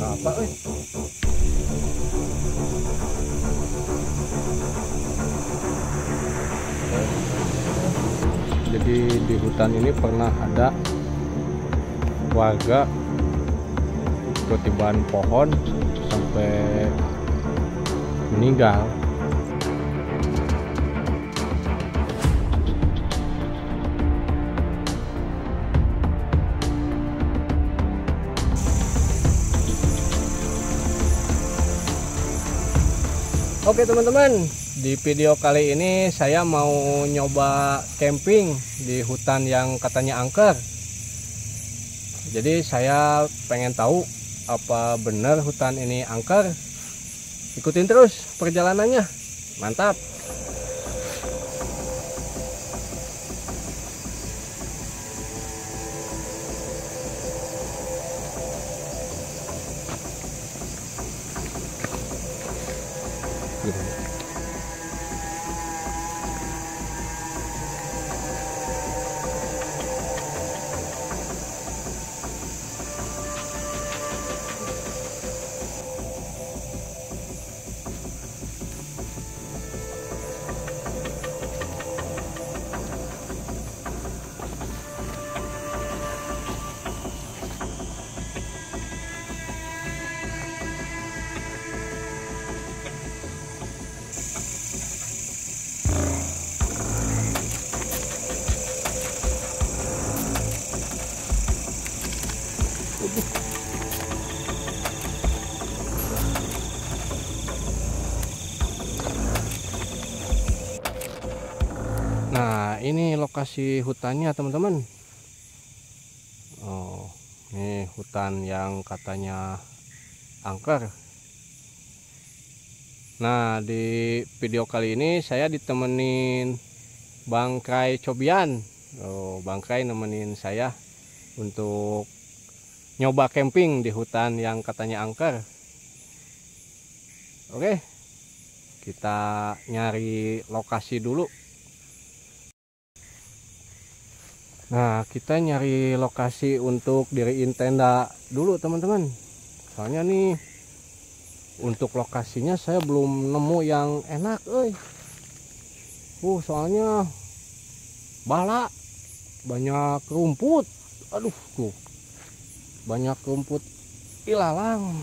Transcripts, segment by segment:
apa Jadi di hutan ini pernah ada warga ketiban pohon sampai meninggal. Oke teman-teman, di video kali ini saya mau nyoba camping di hutan yang katanya angker. Jadi saya pengen tahu apa benar hutan ini angker. Ikutin terus perjalanannya. Mantap. Nah, ini lokasi hutannya teman-teman. Oh, ini hutan yang katanya angker. Nah, di video kali ini saya ditemenin Bang Krai Cobian. Oh, Bang Krai nemenin saya untuk nyoba camping di hutan yang katanya angker. Oke, kita nyari lokasi dulu. Nah, kita nyari lokasi untuk diriin tenda dulu teman-teman. Soalnya nih untuk lokasinya saya belum nemu yang enak, soalnya bala, banyak rumput. Aduh, tuh. Banyak rumput ilalang.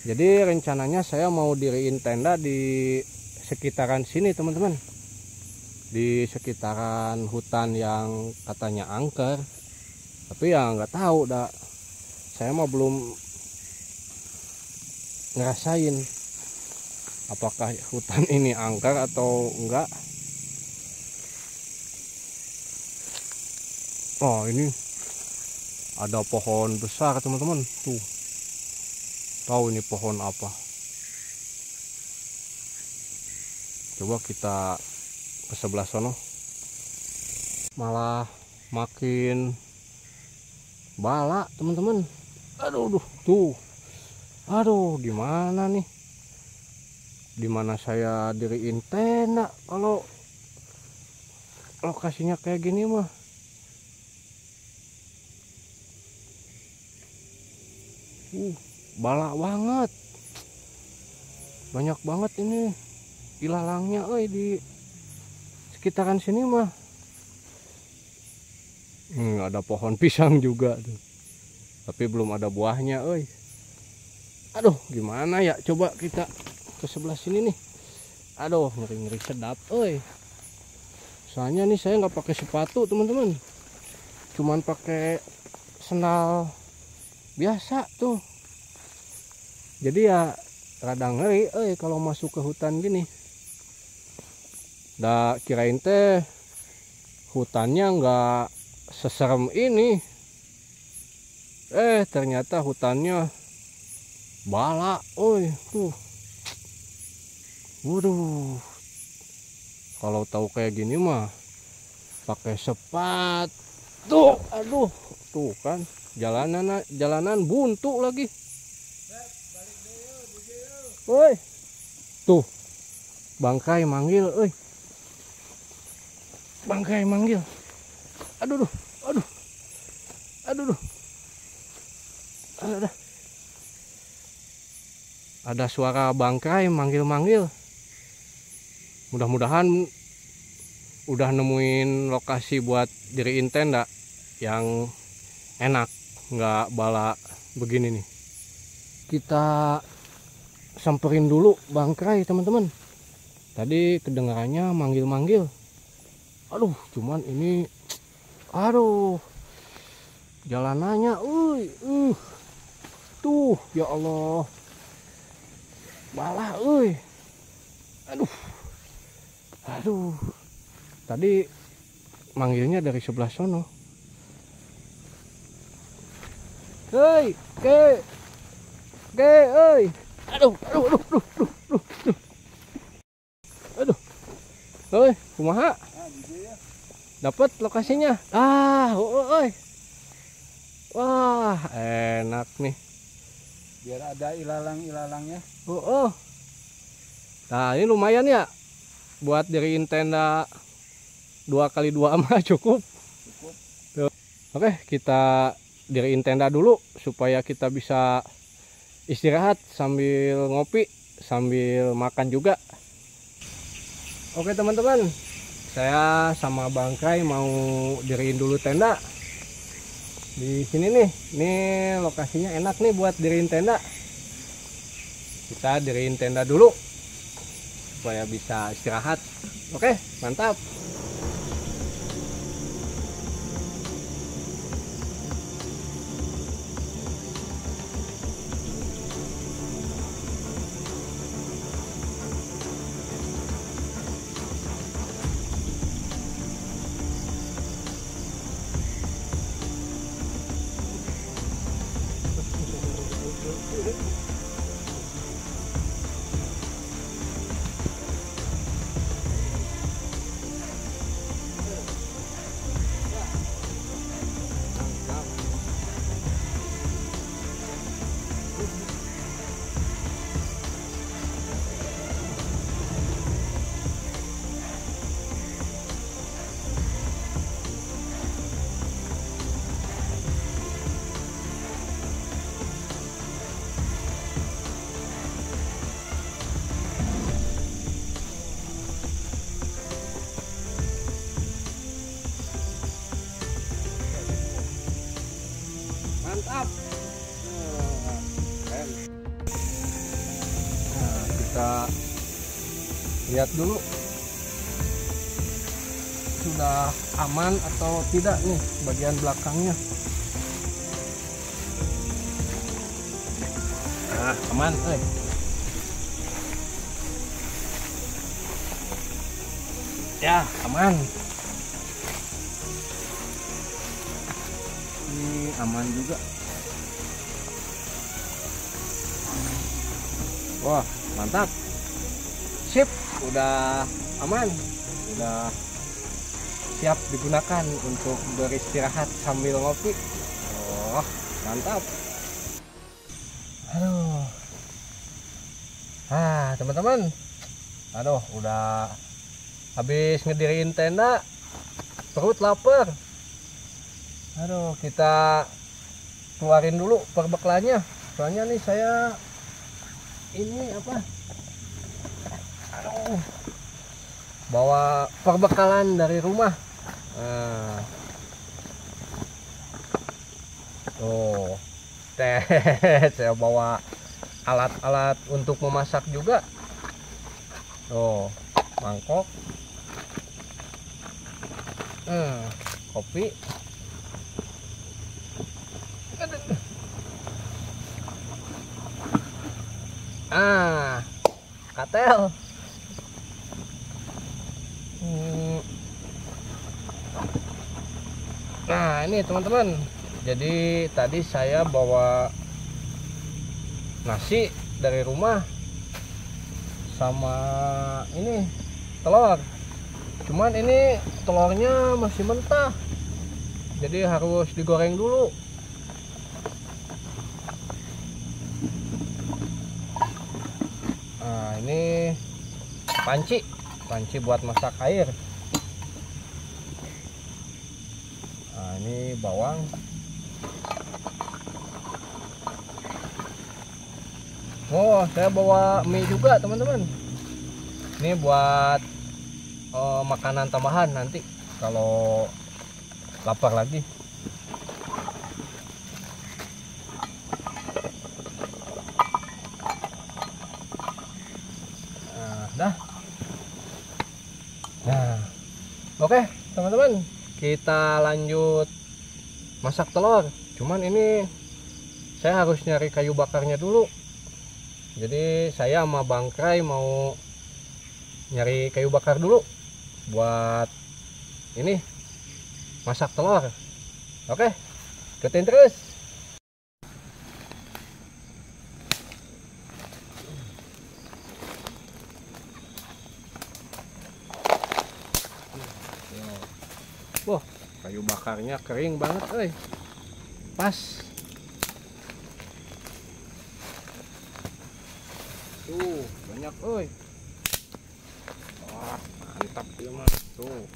Jadi rencananya saya mau diriin tenda di sekitaran sini teman-teman. Di sekitaran hutan yang katanya angker, tapi ya nggak tahu dah, saya mah belum ngerasain apakah hutan ini angker atau enggak. Oh, ini ada pohon besar teman-teman, tuh tahu ini pohon apa? Coba kita ke sebelah sono, malah makin bala teman-teman. Aduh, tuh, aduh, gimana nih? Dimana saya diriin tenda kalau lokasinya kayak gini mah? Bala banget, banyak banget ini ilalangnya, di sekitaran sini mah. Ada pohon pisang juga tuh, tapi belum ada buahnya. Aduh, gimana ya, coba kita ke sebelah sini nih. Aduh, ngeri-ngeri sedap. Soalnya nih saya nggak pakai sepatu teman-teman, cuman pakai sendal biasa tuh. Jadi ya rada ngeri kalau masuk ke hutan gini. Dah kirain teh hutannya nggak seserem ini, ternyata hutannya bala. Tuh, waduh, kalau tahu kayak gini mah pakai sepatu. Aduh, tuh kan jalanan buntu lagi. Tuh, bangkai manggil, bangkai manggil. Aduh, Ada suara bangkai manggil-manggil. Mudah-mudahan udah nemuin lokasi buat diriin tenda yang enak, nggak bala begini nih. Kita samperin dulu bangkai teman-teman. Tadi kedengarannya manggil-manggil. Aduh, cuman ini, aduh, jalanannya, tuh, ya Allah, bala, aduh, tadi manggilnya dari sebelah sono. Hei, aduh, kumaha? Dapat lokasinya. Wah, enak nih. Biar ada ilalang-ilalangnya. Nah, ini lumayan ya buat diriin tenda 2x2 mah cukup. Tuh. Oke, kita diriin tenda dulu supaya kita bisa istirahat sambil ngopi, sambil makan juga. Oke teman-teman, saya sama Bangkai mau diriin dulu tenda. Di sini nih, ini lokasinya enak nih buat diriin tenda. Kita diriin tenda dulu supaya bisa istirahat. Oke, mantap. Mantap. Nah, kita lihat dulu sudah aman atau tidak nih bagian belakangnya. Nah, aman, ya aman. Ini aman juga. Wah, mantap. Sip, udah aman. Udah siap digunakan untuk beristirahat sambil ngopi. Oh, mantap. Aduh. Teman-teman. Aduh, udah habis ngediriin tenda. Perut lapar. Aduh, kita keluarin dulu perbekalannya. Soalnya nih saya ini apa? Aduh, bawa perbekalan dari rumah. Nah, tuh, saya bawa alat-alat untuk memasak juga. Tuh, mangkok, kopi. Katel. Nah, ini teman-teman. Jadi tadi saya bawa nasi dari rumah sama ini telur. Cuman ini telurnya masih mentah. Jadi harus digoreng dulu. Nah, ini panci buat masak air. Nah, ini bawang. Oh, saya bawa mie juga teman-teman. Ini buat makanan tambahan nanti kalau lapar lagi. Nah, oke teman-teman, kita lanjut masak telur. Cuman ini saya harus nyari kayu bakarnya dulu. Jadi saya sama Bang Kray mau nyari kayu bakar dulu buat ini masak telur. Oke, ikutin terus. Wah, kayu bakarnya kering banget, pas. Tuh, banyak, wah, mantap dia mah. Tuh.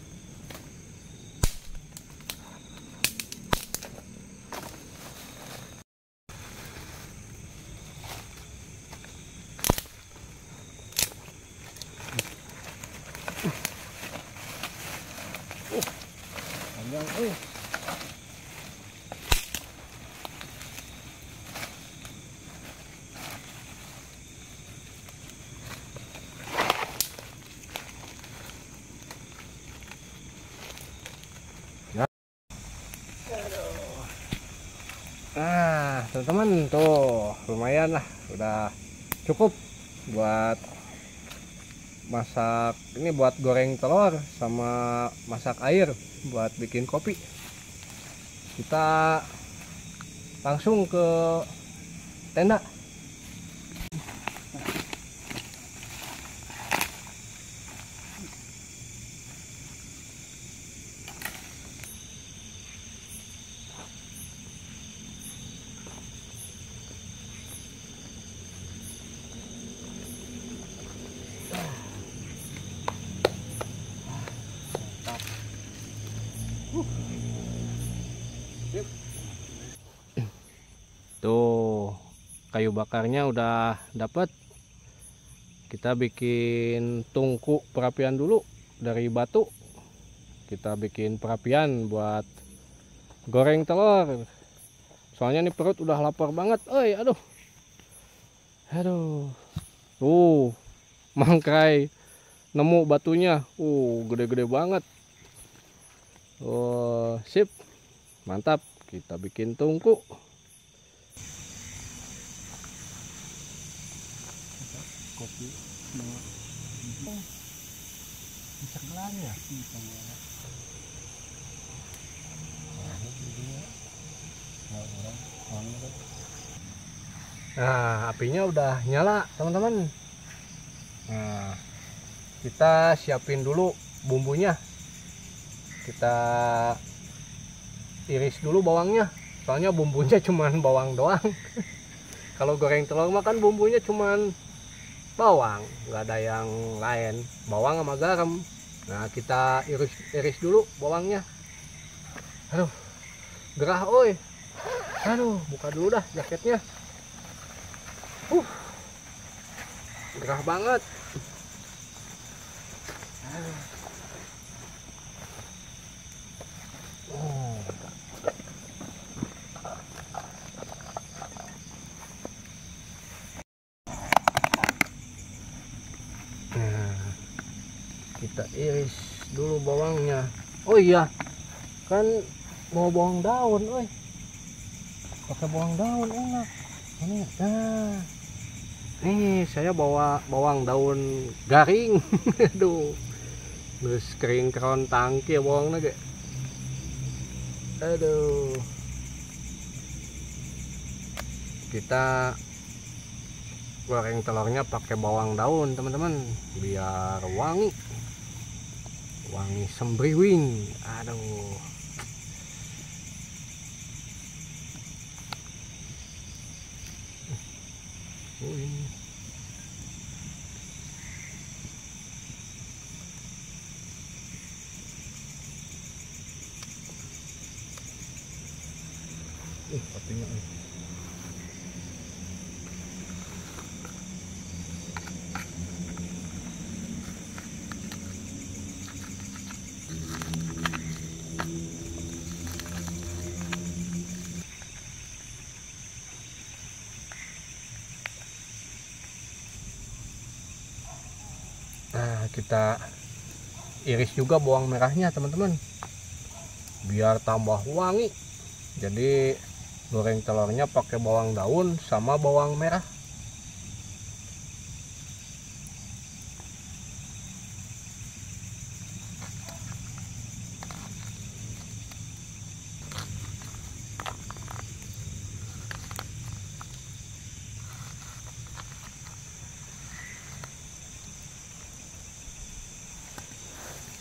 Panjang, Nah, teman-teman, tuh lumayan lah, udah cukup buat masak ini, buat goreng telur sama masak air buat bikin kopi. Kita langsung ke tenda. Tuh, kayu bakarnya udah dapet. Kita bikin tungku perapian dulu dari batu. Kita bikin perapian buat goreng telur. Soalnya nih perut udah lapar banget. Aduh. Tuh, Mang Kray nemu batunya. Gede-gede banget. Sip. Mantap. Kita bikin tungku. Kopi bisa kelan ya. Nah, apinya udah nyala teman-teman. Nah, kita siapin dulu bumbunya. Kita iris dulu bawangnya, soalnya bumbunya cuman bawang doang. Kalau goreng telur mah kan bumbunya cuman bawang, nggak ada yang lain, bawang sama garam. Nah, kita iris dulu bawangnya. Aduh, gerah, aduh, buka dulu dah jaketnya. Gerah banget. Kita iris dulu bawangnya. Oh iya, kan mau bawang daun, pakai bawang daun enak. Ini, nah, nih saya bawa bawang daun garing. Aduh, terus kering keron tangki ya bawangnya ge. Aduh, kita goreng telurnya pakai bawang daun teman-teman, biar wangi sembriwing. Aduh, ini kopinya. kita iris juga bawang merahnya teman-teman, biar tambah wangi. Jadi goreng telurnya pakai bawang daun sama bawang merah.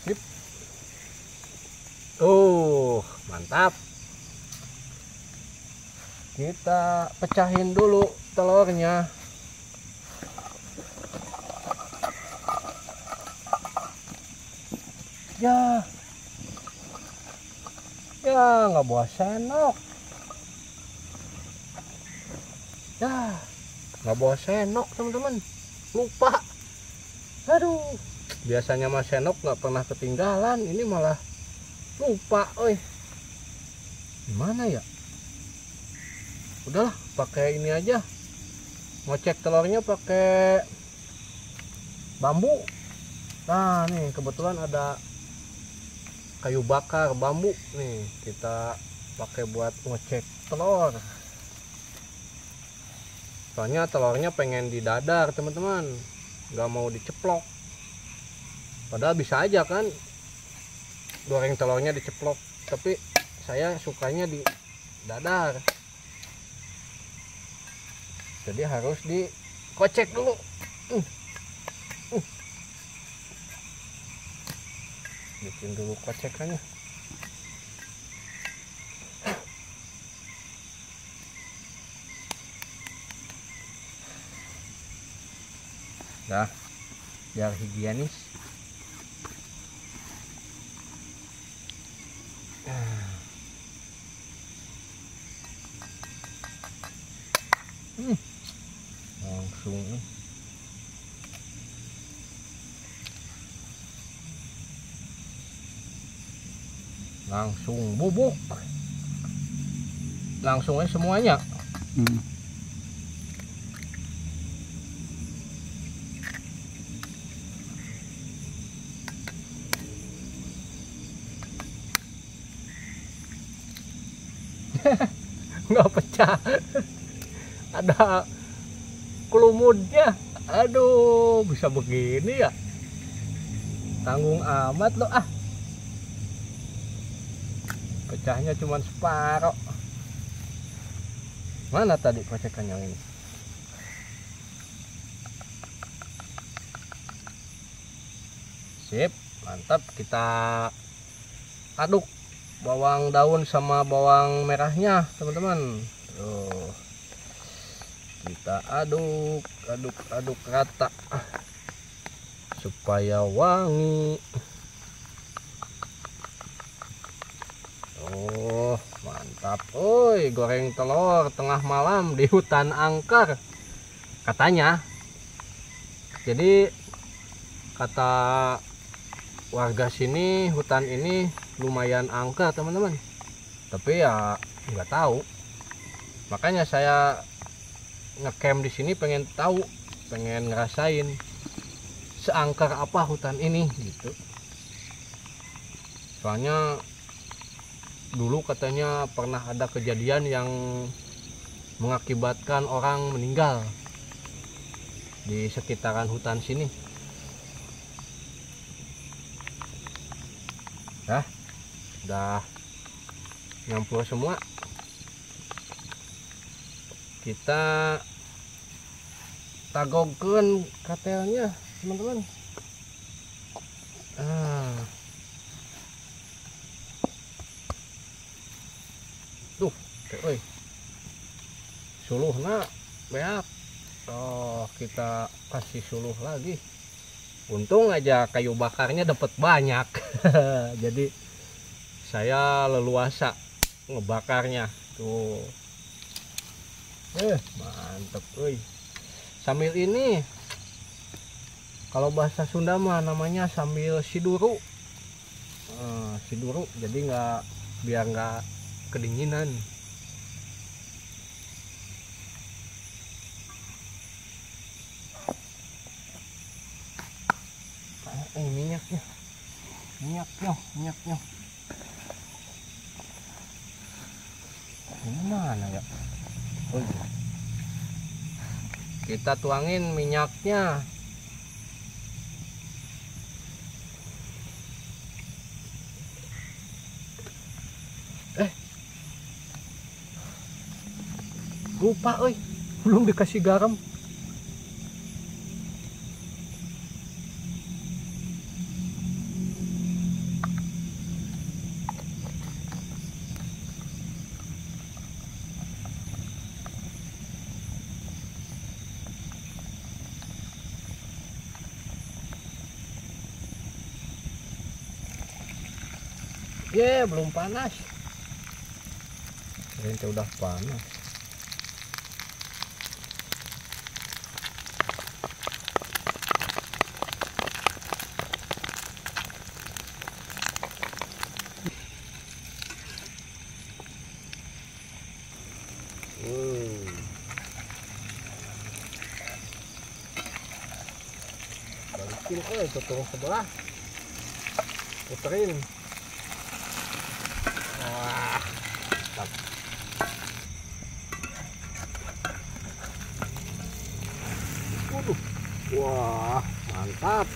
Sip. Mantap. Kita pecahin dulu telurnya. Ya nggak bawa sendok. Nggak bawa sendok teman-teman, lupa. Aduh, biasanya mas sendok nggak pernah ketinggalan, ini malah lupa. Gimana ya? Udahlah, pakai ini aja. Ngecek telurnya pakai bambu. Nah nih kebetulan ada kayu bakar bambu nih, kita pakai buat ngecek telur. Soalnya telurnya pengen didadar teman-teman, nggak mau diceplok. Padahal bisa aja kan goreng telurnya diceplok, tapi saya sukanya di dadar. Jadi harus dikocek dulu. Bikin dulu kocekannya. Nah, biar higienis. Langsung bubuk, langsung aja semuanya. Nggak pecah, ada kelumutnya. Aduh, bisa begini ya, tanggung amat lo ah. Pecahnya cuma separoh. Mana tadi kocekannya ini? Sip, mantap. Kita aduk bawang daun sama bawang merahnya teman-teman. Tuh, kita aduk rata supaya wangi. Mantap. Goreng telur tengah malam di hutan angker katanya. Jadi kata warga sini, hutan ini lumayan angker teman-teman, tapi ya nggak tahu. Makanya saya ngecamp di sini, pengen tahu, pengen ngerasain seangker apa hutan ini gitu. Soalnya dulu katanya pernah ada kejadian yang mengakibatkan orang meninggal di sekitaran hutan sini. Udah nyampur semua. Kita tagogkeun katelnya teman-teman. Suluhna beak. Kita kasih suluh lagi. Untung aja kayu bakarnya dapat banyak. Jadi saya leluasa ngebakarnya tuh. Mantep. Sambil ini, kalau bahasa Sunda mah namanya sambil siduru. Siduru, jadi biar nggak kedinginan. minyaknya. Minyaknya. Ini mana ya? Oh iya. Kita tuangin minyaknya. Lupa, belum dikasih garam. Belum panas. Ini udah panas. Balikin ke tong sebelah. Puterin. Wah, mantap. Wah, mantap.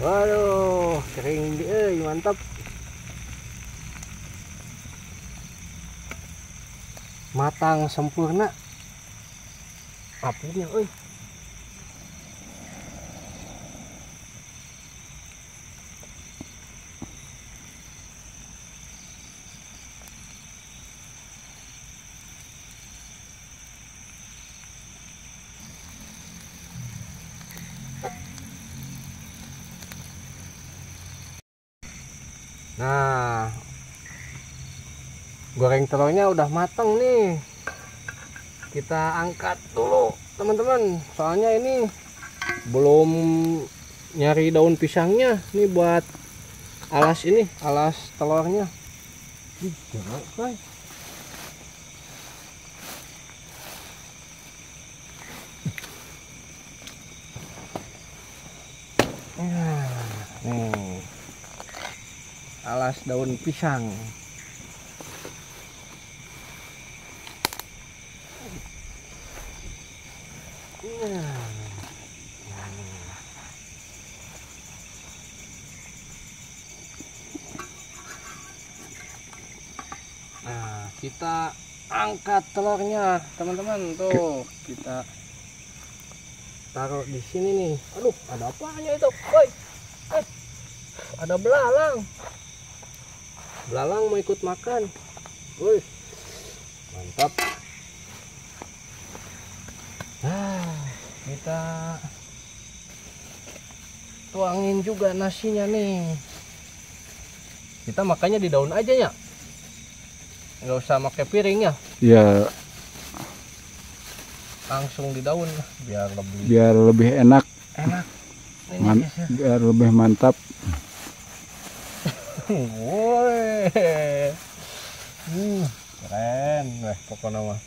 Waduh, kering mantap. Matang sempurna. Apinya, Nah, goreng telurnya udah matang nih. Kita angkat dulu teman-teman, soalnya ini belum nyari daun pisangnya nih buat alas telurnya. Nih alas daun pisang. Nah, kita angkat telurnya teman-teman, tuh kita taruh di sini nih. Aduh, ada apanya itu? Ada belalang. Belalang mau ikut makan. Wih, mantap. Nah, kita tuangin juga nasinya nih. Kita makannya di daun aja ya, nggak usah pakai piring ya. Iya. Langsung di daun biar lebih enak. Biar lebih mantap. Woi, keren, pokoknya mah.